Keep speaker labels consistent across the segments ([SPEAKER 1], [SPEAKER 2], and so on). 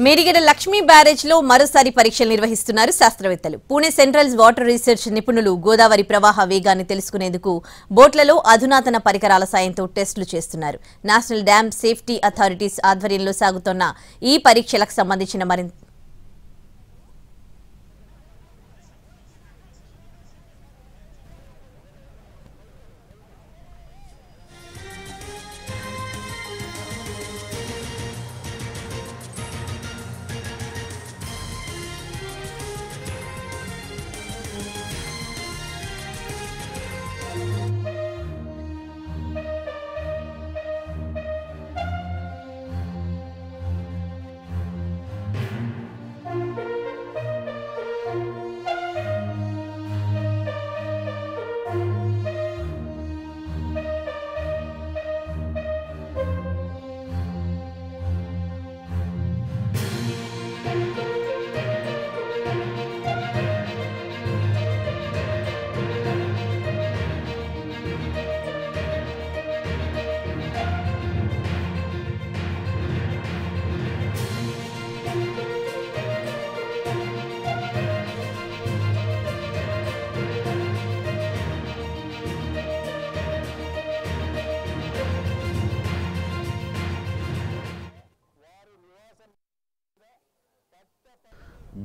[SPEAKER 1] Medigadda Lakshmi barrage లో మరోసారి పరీక్షలు నిర్వహిస్తున్నారు శాస్త్రవేత్తలు. పూణే సెంట్రల్ వాటర్ రీసెర్చ్ నిపుణులు గోదావరి ప్రవాహ వేగాన్ని తెలుసుకునేందుకు బోట్లలో అధునాతన పరికరాల సాయంతో టెస్టులు చేస్తున్నారు. నేషనల్ డ్యామ్ సేఫ్టీ అథారిటీస్ ఆధ్వర్యంలో సాగుతున్న ఈ పరీక్షలకు సంబంధించిన మరింత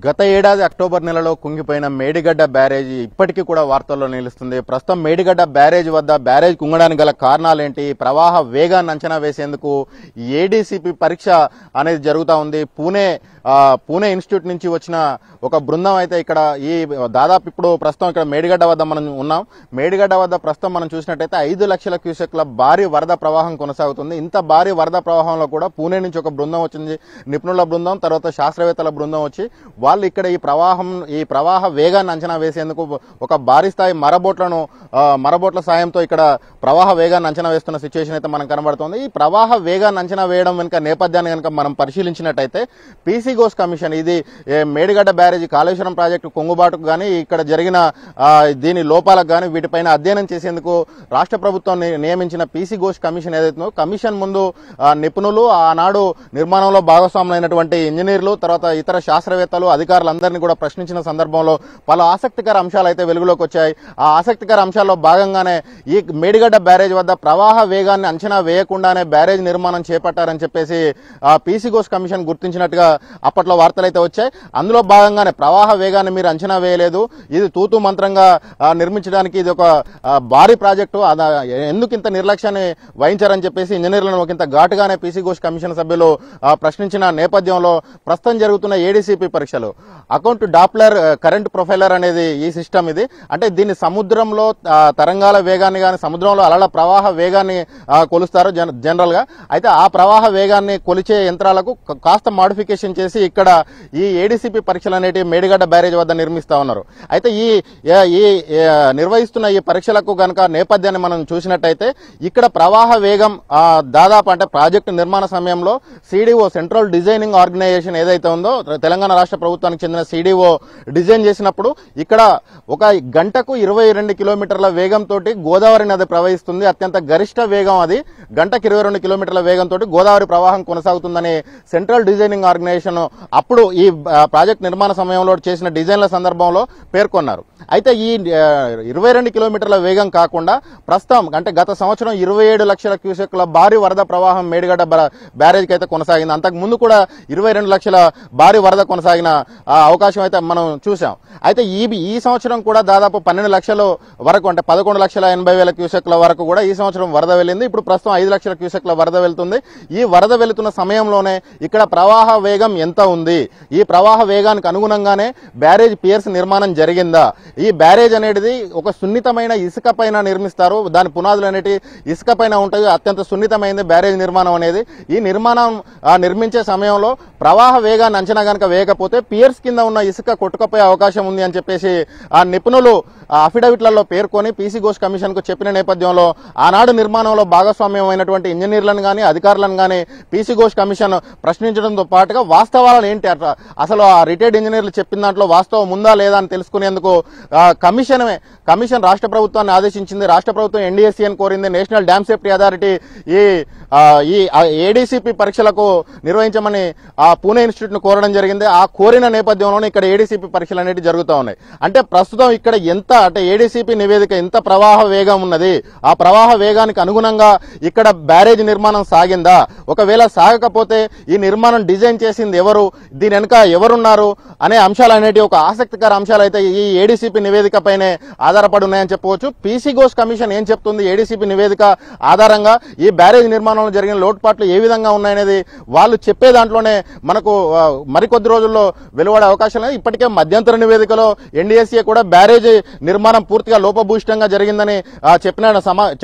[SPEAKER 2] గత ఏడాది అక్టోబర్ నెలలో కుంగిపోయిన మేడిగడ్డ బ్యారేజీ ఇప్పటికీ కూడా వార్తల్లో నిలుస్తుంది. ప్రస్తుతం మేడిగడ్డ బ్యారేజ్ వద్ద బ్యారేజ్ కుంగడానికి గల కారణాలేంటి, ప్రవాహ వేగాన్ని అంచనా వేసేందుకు ఏడీసీపీ పరీక్ష అనేది జరుగుతూ ఉంది. పూణే ఇన్స్టిట్యూట్ నుంచి వచ్చిన ఒక బృందం అయితే ఇక్కడ దాదాపు ఇప్పుడు ప్రస్తుతం ఇక్కడ మేడిగడ్డ వద్ద మనం ఉన్నాం. మేడిగడ్డ వద్ద ప్రస్తుతం మనం చూసినట్టయితే 5 లక్షల క్యూసెక్ల భారీ వరద ప్రవాహం కొనసాగుతుంది. ఇంత భారీ వరద ప్రవాహంలో కూడా పూణే నుంచి ఒక బృందం వచ్చింది, నిపుణుల బృందం, తర్వాత శాస్త్రవేత్తల బృందం వచ్చి వాళ్ళు ఇక్కడ ఈ ప్రవాహ వేగాన్ని అంచనా వేసేందుకు ఒక భారీ స్థాయి మరబోట్ల సాయంతో ఇక్కడ ప్రవాహ వేగాన్ని అంచనా వేస్తున్న సిచ్యువేషన్ అయితే మనకు కనబడుతుంది. ఈ ప్రవాహ వేగాన్ని అంచనా వేయడం వెనుక నేపథ్యాన్ని కనుక మనం పరిశీలించినట్టయితే పీసీ ఘోష్ కమిషన్, ఇది మేడిగడ్డ బ్యారేజీ కాళేశ్వరం ప్రాజెక్టు కొంగుబాటుకు కానీ ఇక్కడ జరిగిన దీని లోపాలకు కానీ వీటిపైన అధ్యయనం చేసేందుకు రాష్ట్ర ప్రభుత్వం నియమించిన పీసీ ఘోష్ కమిషన్ ఏదైతుందో కమిషన్ ముందు నిపుణులు, ఆనాడు నిర్మాణంలో భాగస్వాములైనటువంటి ఇంజనీర్లు, తర్వాత ఇతర శాస్త్రవేత్తలు, అధికారులందరినీ కూడా ప్రశ్నించిన సందర్భంలో పలు ఆసక్తికర అంశాలు అయితే వెలుగులోకి వచ్చాయి. ఆ ఆసక్తికర అంశాల్లో భాగంగానే ఈ మేడిగడ్డ బ్యారేజ్ వద్ద ప్రవాహ వేగాన్ని అంచనా వేయకుండానే బ్యారేజ్ నిర్మాణం చేపట్టారని చెప్పేసి పీసీ ఘోష్ కమిషన్ గుర్తించినట్టుగా అప్పట్లో వార్తలైతే వచ్చాయి. అందులో భాగంగానే ప్రవాహ వేగాన్ని మీరు అంచనా వేయలేదు, ఇది తూతు మంత్రంగా నిర్మించడానికి ఇది ఒక భారీ ప్రాజెక్టు, ఎందుకు ఇంత నిర్లక్ష్యాన్ని వహించారని చెప్పేసి ఇంజనీర్లను ఒకంత ఘాటుగానే పీసీ ఘోష్ కమిషన్ సభ్యులు ప్రశ్నించిన నేపథ్యంలో ప్రస్తుతం జరుగుతున్న ఏడీసీపీ పరీక్షలు అకౌంట్ డాప్లర్ కరెంట్ ప్రొఫైలర్ అనేది ఈ సిస్టమ్ ఇది. అంటే దీన్ని సముద్రంలో తరంగాల వేగాన్ని కానీ సముద్రంలో అలల ప్రవాహ వేగాన్ని కొలుస్తారు జనరల్ గా. అయితే ఆ ప్రవాహ వేగాన్ని కొలిచే యంత్రాలకు కాస్త మాడిఫికేషన్ చేసి ఇక్కడ ఈ ఏడీసీపీ పరీక్షలు అనేవి మేడిగడ్డ బ్యారేజ్ వద్ద నిర్మిస్తా ఉన్నారు. అయితే ఈ నిర్వహిస్తున్న ఈ పరీక్షలకు గనక నేపథ్యాన్ని మనం చూసినట్టయితే ఇక్కడ ప్రవాహ వేగం దాదాపు అంటే ప్రాజెక్టు నిర్మాణ సమయంలో సిడిఓ సెంట్రల్ డిజైనింగ్ ఆర్గనైజేషన్ ఏదైతే ఉందో తెలంగాణ రాష్ట్ర ప్రభుత్వానికి చెందిన సిడిఓ డిజైన్ చేసినప్పుడు ఇక్కడ ఒక గంటకు 22 కిలోమీటర్ల వేగంతో గోదావరి నది ప్రవహిస్తుంది. అత్యంత గరిష్ట వేగం అది, గంటకు 22 కిలోమీటర్ల వేగంతో గోదావరి ప్రవాహం కొనసాగుతుందని సెంట్రల్ డిజైనింగ్ ఆర్గనైజేషన్ అప్పుడు ఈ ప్రాజెక్ట్ నిర్మాణ సమయంలో చేసిన డిజైన్ల సందర్భంలో పేర్కొన్నారు. అయితే ఈ 22 కిలోమీటర్ల వేగం కాకుండా ప్రస్తుతం అంటే గత సంవత్సరం 27 లక్షల క్యూసెక్ల భారీ వరద ప్రవాహం మేడిగడ్డ బ్యారేజ్కి అయితే కొనసాగింది. అంతకు ముందు కూడా 22 లక్షల భారీ వరద కొనసాగిన అవకాశం అయితే మనం చూసాం. అయితే ఈ సంవత్సరం కూడా దాదాపు 12 లక్షల వరకు అంటే 11,80,000 క్యూసెక్ల వరకు కూడా ఈ సంవత్సరం వరద వెళ్ళింది. ఇప్పుడు ప్రస్తుతం 5 లక్షల క్యూసెక్ల వరద వెళ్తుంది. ఈ వరద వెళుతున్న సమయంలోనే ఇక్కడ ప్రవాహ వేగం ఎంత ఉంది, ఈ ప్రవాహ వేగానికి అనుగుణంగానే బ్యారేజ్ పియర్స్ నిర్మాణం జరిగిందా, ఈ బ్యారేజ్ అనేది ఒక సున్నితమైన ఇసుక పైన నిర్మిస్తారు, దాని పునాదులు అనేటి ఇసుక పైన ఉంటాయి, అత్యంత సున్నితమైనది బ్యారేజ్ నిర్మాణం అనేది. ఈ నిర్మాణం నిర్మించే సమయంలో ప్రవాహ వేగాన్ని అంచనా గనక వేయకపోతే పియర్స్ కింద ఉన్న ఇసుక కొట్టుకపోయే అవకాశం ఉంది అని చెప్పేసి ఆ నిపుణులు అఫిడవిట్లలో పేర్కొని పీసీ ఘోష్ కమిషన్ కు చెప్పిన నేపథ్యంలో ఆనాడు నిర్మాణంలో భాగస్వామ్యమైనటువంటి ఇంజనీర్లను గానీ అధికారులను గానీ పీసీ ఘోష్ కమిషన్ ప్రశ్నించడంతో పాటుగా వాస్తవాలను ఏంటి అసలు ఆ రిటైర్డ్ ఇంజనీర్లు చెప్పిన దాంట్లో వాస్తవం ఉందా లేదా అని తెలుసుకునేందుకు కమిషన్ రాష్ట్ర ప్రభుత్వాన్ని ఆదేశించింది. రాష్ట్ర ప్రభుత్వం ఎన్డీఎస్సీని కోరింది. నేషనల్ డ్యామ్ సేఫ్టీ అథారిటీ ఈ ఈ ఏడీసీపీ పరీక్షలకు నిర్వహించమని పూణే ఇన్స్టిట్యూట్ ను కోరడం జరిగింది. ఆ కోరిన నేపథ్యంలోనే ఇక్కడ ఏడీసీపీ పరీక్షలు అనేవి జరుగుతూ ఉన్నాయి. అంటే ప్రస్తుతం ఇక్కడ అంటే ఏడీసీపీ నివేదిక ఎంత ప్రవాహ వేగం ఉన్నది, ఆ ప్రవాహ వేగానికి అనుగుణంగా ఇక్కడ బ్యారేజ్ నిర్మాణం సాగిందా, ఒకవేళ సాగకపోతే ఈ నిర్మాణం డిజైన్ చేసింది ఎవరు, దీని వెనుక ఎవరున్నారు అనే అంశాలు అనేవి ఒక ఆసక్తికర అంశాలు అయితే ఈ ఏడీసీపీ నివేదిక పైనే ఆధారపడి ఉన్నాయని చెప్పవచ్చు. పీసీ ఘోష్ కమిషన్ ఏం చెప్తుంది, ఏడీసీపీ నివేదిక ఆధారంగా ఈ బ్యారేజ్ నిర్మాణంలో జరిగిన లోటుపాట్లు ఏ విధంగా ఉన్నాయనేది వాళ్ళు చెప్పే దాంట్లోనే మనకు మరికొద్ది రోజుల్లో వెలువడే అవకాశం లేదు. ఇప్పటికే మధ్యంతర నివేదికలో ఎన్డీఎస్ఏ కూడా బ్యారేజ్ నిర్మాణం పూర్తిగా లోపభూయిష్టంగా జరిగిందని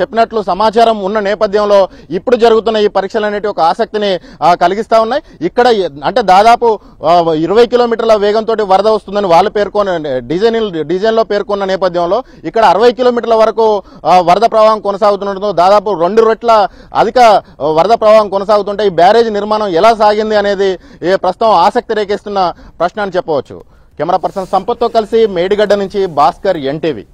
[SPEAKER 2] చెప్పినట్లు సమాచారం ఉన్న నేపథ్యంలో ఇప్పుడు జరుగుతున్న ఈ పరీక్షలు అనేవి ఒక ఆసక్తిని కలిగిస్తా ఉన్నాయి. ఇక్కడ అంటే దాదాపు 20 కిలోమీటర్ల వేగంతో వరద వస్తుందని వాళ్ళు డిజైన్ లో పేర్కొన్న నేపథ్యంలో ఇక్కడ 60 కిలోమీటర్ల వరకు వరద ప్రవాహం కొనసాగుతుండటంతో దాదాపు 2 రెట్ల అధిక వరద ప్రవాహం కొనసాగుతుంటే ఈ బ్యారేజ్ నిర్మాణం ఎలా సాగింది అనేది ప్రస్తుతం ఆసక్తి రేకెస్తున్న ప్రశ్న అని చెప్పవచ్చు. కెమెరా పర్సన్ సంపత్తో కలిసి మేడిగడ్డ నుంచి భాస్కర్, ఎన్టీవీ.